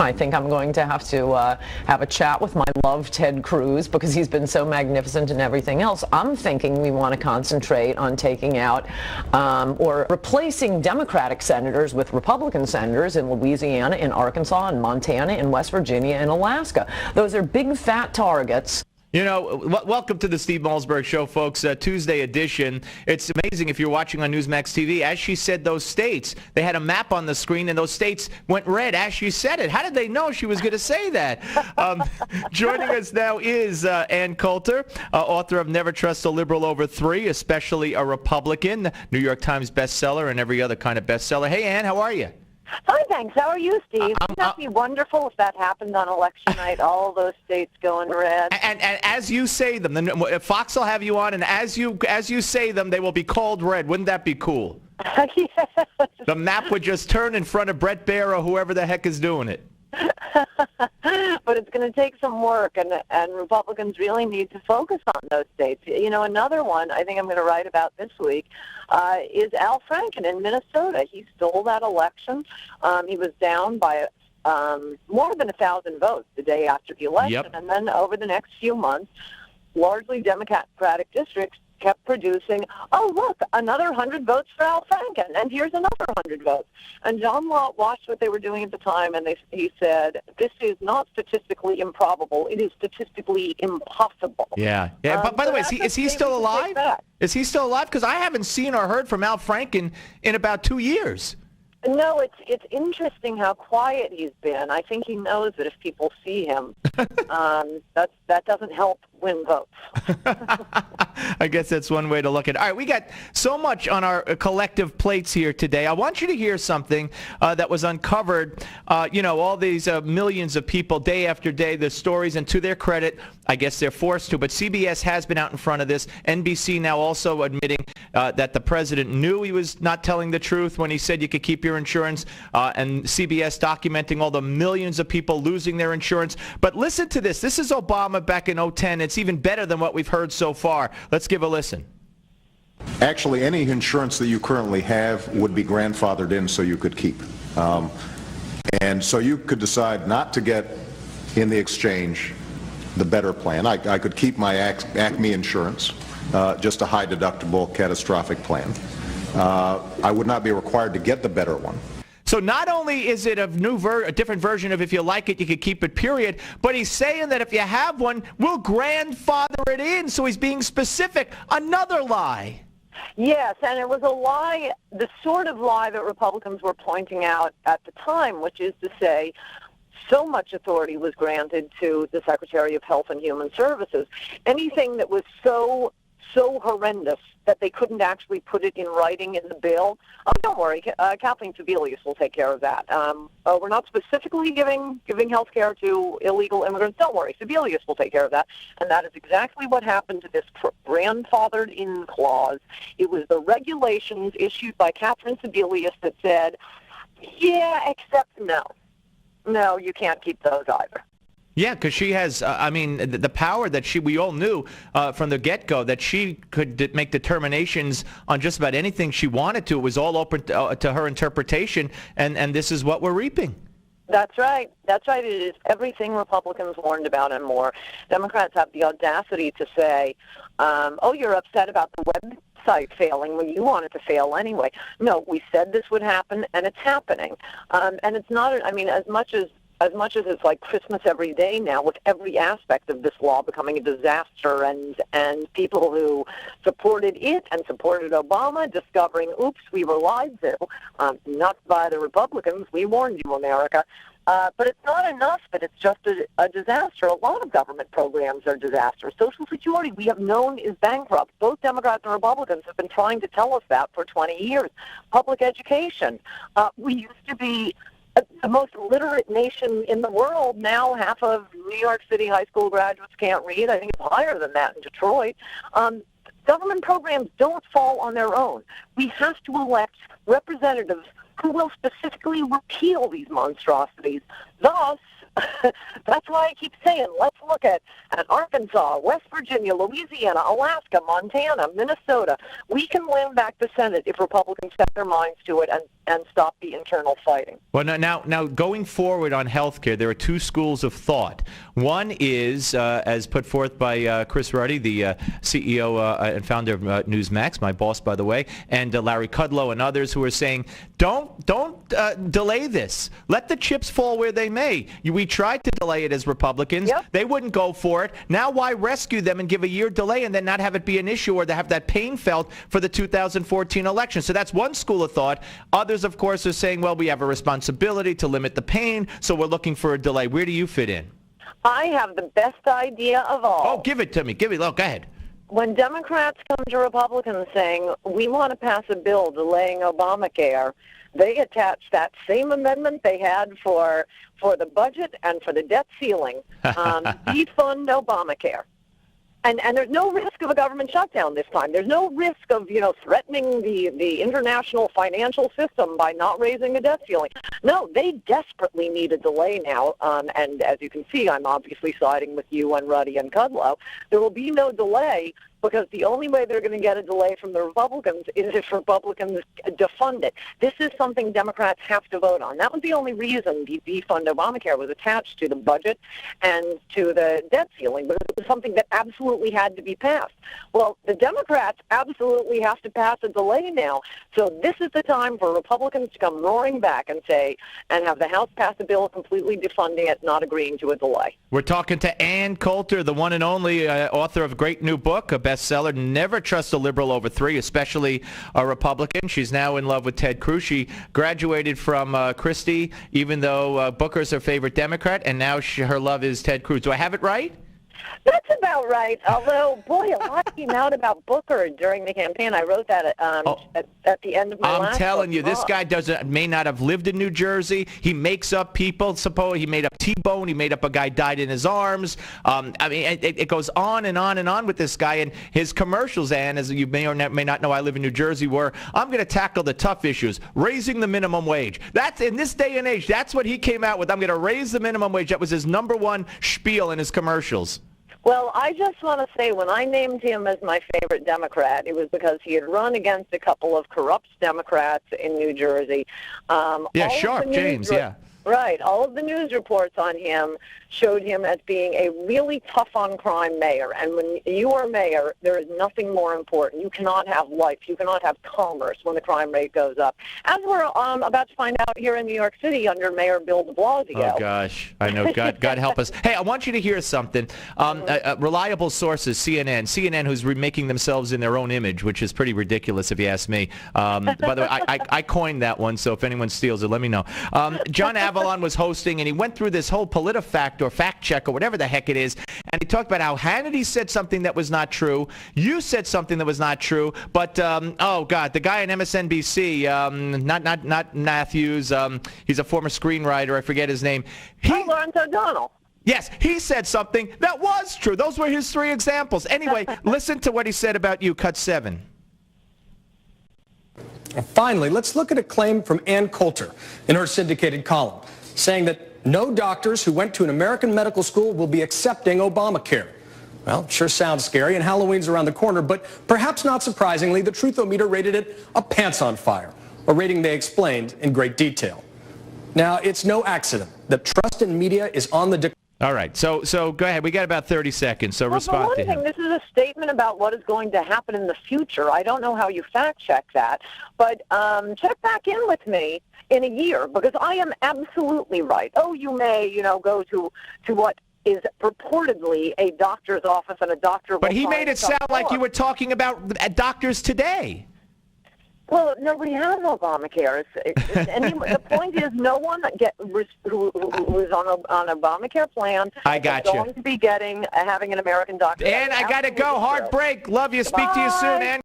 I think I'm going to have a chat with my love Ted Cruz because he's been so magnificent and everything else. I'm thinking we want to concentrate on taking out or replacing Democratic senators with Republican senators in Louisiana, in Arkansas, in Montana, in West Virginia, and Alaska. Those are big fat targets. You know, welcome to the Steve Malzberg Show, folks. Tuesday edition. It's amazing if you're watching on Newsmax TV. As she said those states, they had a map on the screen, and those states went red as she said it. How did they know she was going to say that? Joining us now is Ann Coulter, author of Never Trust a Liberal Over Three, especially a Republican, New York Times bestseller, and every other kind of bestseller. Hey, Ann, how are you? Fine, thanks. How are you, Steve? Wouldn't that be wonderful if that happened on election night, all those states going red? And as you say them, Fox will have you on, and as you say them, they will be called red. Wouldn't that be cool? Yes. The map would just turn in front of Brett Baer or whoever the heck is doing it. But it's going to take some work, and Republicans really need to focus on those states. You know, another one I think I'm going to write about this week is Al Franken in Minnesota. He stole that election. He was down by more than 1,000 votes the day after the election, Yep. And then over the next few months, largely Democratic districts kept producing, oh, look, another 100 votes for Al Franken, and here's another 100 votes. And John Lott watched what they were doing at the time, and he said, this is not statistically improbable. It is statistically impossible. Yeah. But by the way, is he still alive? Is he still alive? Because I haven't seen or heard from Al Franken in about 2 years. No, it's interesting how quiet he's been. I think he knows that if people see him, that doesn't help win votes. I guess that's one way to look at it. All right, we got so much on our collective plates here today. I want you to hear something that was uncovered. All these millions of people day after day, the stories, and to their credit, I guess they're forced to, but CBS has been out in front of this. NBC now also admitting that the president knew he was not telling the truth when he said you could keep your insurance, and CBS documenting all the millions of people losing their insurance. But listen to this. This is Obama back in 2010. It's even better than what we've heard so far. Let's give a listen. Actually, any insurance that you currently have would be grandfathered in so you could keep. And so you could decide not to get in the exchange the better plan. I could keep my Acme insurance, just a high deductible catastrophic plan. I would not be required to get the better one. So not only is it a different version of if you like it, you can keep it, period, but he's saying that if you have one, we'll grandfather it in. So he's being specific. Another lie. Yes, and it was a lie, the sort of lie that Republicans were pointing out at the time, which is to say so much authority was granted to the Secretary of Health and Human Services. Anything that was so horrendous that they couldn't actually put it in writing in the bill. Oh, don't worry, Kathleen Sebelius will take care of that. We're not specifically giving health care to illegal immigrants. Don't worry, Sebelius will take care of that. And that is exactly what happened to this grandfathered-in clause. It was the regulations issued by Catherine Sebelius that said, yeah, except no. No, you can't keep those either. Yeah, because she has, the power that we all knew from the get-go that she could make determinations on just about anything she wanted to. It was all open to her interpretation, and this is what we're reaping. That's right. That's right. It is everything Republicans warned about and more. Democrats have the audacity to say, you're upset about the website failing when you want it to fail anyway. No, we said this would happen, and it's happening. And it's not, as much as it's like Christmas every day now, with every aspect of this law becoming a disaster, and people who supported it and supported Obama discovering, oops, we were lied to, not by the Republicans, we warned you, America. But it's not enough that it's just a disaster. A lot of government programs are disasters. Social Security, we have known, is bankrupt. Both Democrats and Republicans have been trying to tell us that for 20 years. Public education, we used to be the most literate nation in the world. Now half of New York City high school graduates can't read. I think it's higher than that in Detroit. Government programs don't fall on their own. We have to elect representatives who will specifically repeal these monstrosities. Thus, that's why I keep saying, let's look at Arkansas, West Virginia, Louisiana, Alaska, Montana, Minnesota. We can win back the Senate if Republicans set their minds to it, and and stop the internal fighting. Well, now, going forward on health care, there are two schools of thought. One is, as put forth by Chris Ruddy, the CEO and founder of Newsmax, my boss, by the way, and Larry Kudlow and others who are saying, don't delay this. Let the chips fall where they may. We tried to delay it as Republicans. Yep. They wouldn't go for it. Now why rescue them and give a year delay and then not have it be an issue or to have that pain felt for the 2014 election? So that's one school of thought. Others, of course, are saying, well, we have a responsibility to limit the pain, so we're looking for a delay. Where do you fit in? I have the best idea of all. Oh, give it to me. Look, go ahead. When Democrats come to Republicans saying, we want to pass a bill delaying Obamacare, they attach that same amendment they had for the budget and for the debt ceiling, defund Obamacare. And there's no risk of a government shutdown this time. There's no risk of, threatening the international financial system by not raising the debt ceiling. No, they desperately need a delay now. And as you can see, I'm obviously siding with you and Ruddy and Kudlow. There will be no delay because the only way they're going to get a delay from the Republicans is if Republicans defund it. This is something Democrats have to vote on. That was the only reason the defund Obamacare was attached to the budget and to the debt ceiling, but it was something that absolutely had to be passed. Well, the Democrats absolutely have to pass a delay now. So this is the time for Republicans to come roaring back and say, and have the House pass a bill completely defunding it, not agreeing to a delay. We're talking to Ann Coulter, the one and only author of a great new book, a bestseller, Never Trust a Liberal Over Three, especially a Republican. She's now in love with Ted Cruz. She graduated from Christie, even though Booker's her favorite Democrat, and now her love is Ted Cruz. Do I have it right? That's about right. Although, boy, a lot came out about Booker during the campaign. I wrote that at the end of my last I'm telling you, this book. guy may not have lived in New Jersey. He makes up people. Suppose he made up T-Bone. He made up a guy died in his arms. I mean, it goes on and on and on with this guy. And his commercials, Ann, as you may or may not know, I live in New Jersey, were, I'm going to tackle the tough issues, raising the minimum wage. That's in this day and age. That's what he came out with. I'm going to raise the minimum wage. That was his number one spiel in his commercials. Well, I just want to say when I named him as my favorite Democrat, it was because he had run against a couple of corrupt Democrats in New Jersey. Yeah, Sharp, James, yeah. Right. All of the news reports on him showed him as being a really tough-on-crime mayor. And when you are mayor, there is nothing more important. You cannot have life. You cannot have commerce when the crime rate goes up. As we're about to find out here in New York City under Mayor Bill de Blasio. Oh, gosh. I know. God help us. Hey, I want you to hear something. Reliable sources, CNN, who's remaking themselves in their own image, which is pretty ridiculous if you ask me. By the way, I coined that one, so if anyone steals it, let me know. John Avalon was hosting, and he went through this whole PolitiFact or fact check or whatever the heck it is, and he talked about how Hannity said something that was not true. You said something that was not true, but oh God, the guy on MSNBC, not Matthews, he's a former screenwriter. I forget his name. Lawrence O'Donnell. Yes, he said something that was true. Those were his three examples. Anyway, listen to what he said about you. Cut 7. Finally, let's look at a claim from Ann Coulter in her syndicated column, saying that no doctors who went to an American medical school will be accepting Obamacare. Well, sure sounds scary, and Halloween's around the corner, but perhaps not surprisingly, the Truthometer rated it a pants on fire, a rating they explained in great detail. Now, it's no accident that trust in media is on the decline. All right, so go ahead. We got about 30 seconds, so respond to him. For one thing, this is a statement about what is going to happen in the future. I don't know how you fact-check that, but check back in with me in a year, because I am absolutely right. Oh, you may, go to what is purportedly a doctor's office and a doctor will But he made it sound like you were talking about doctors today. Well, nobody has Obamacare. The point is, no one who's on Obamacare plan I got is going to be having an American doctor. And I got to go. Hard break. Love you. Speak to you soon, Ann.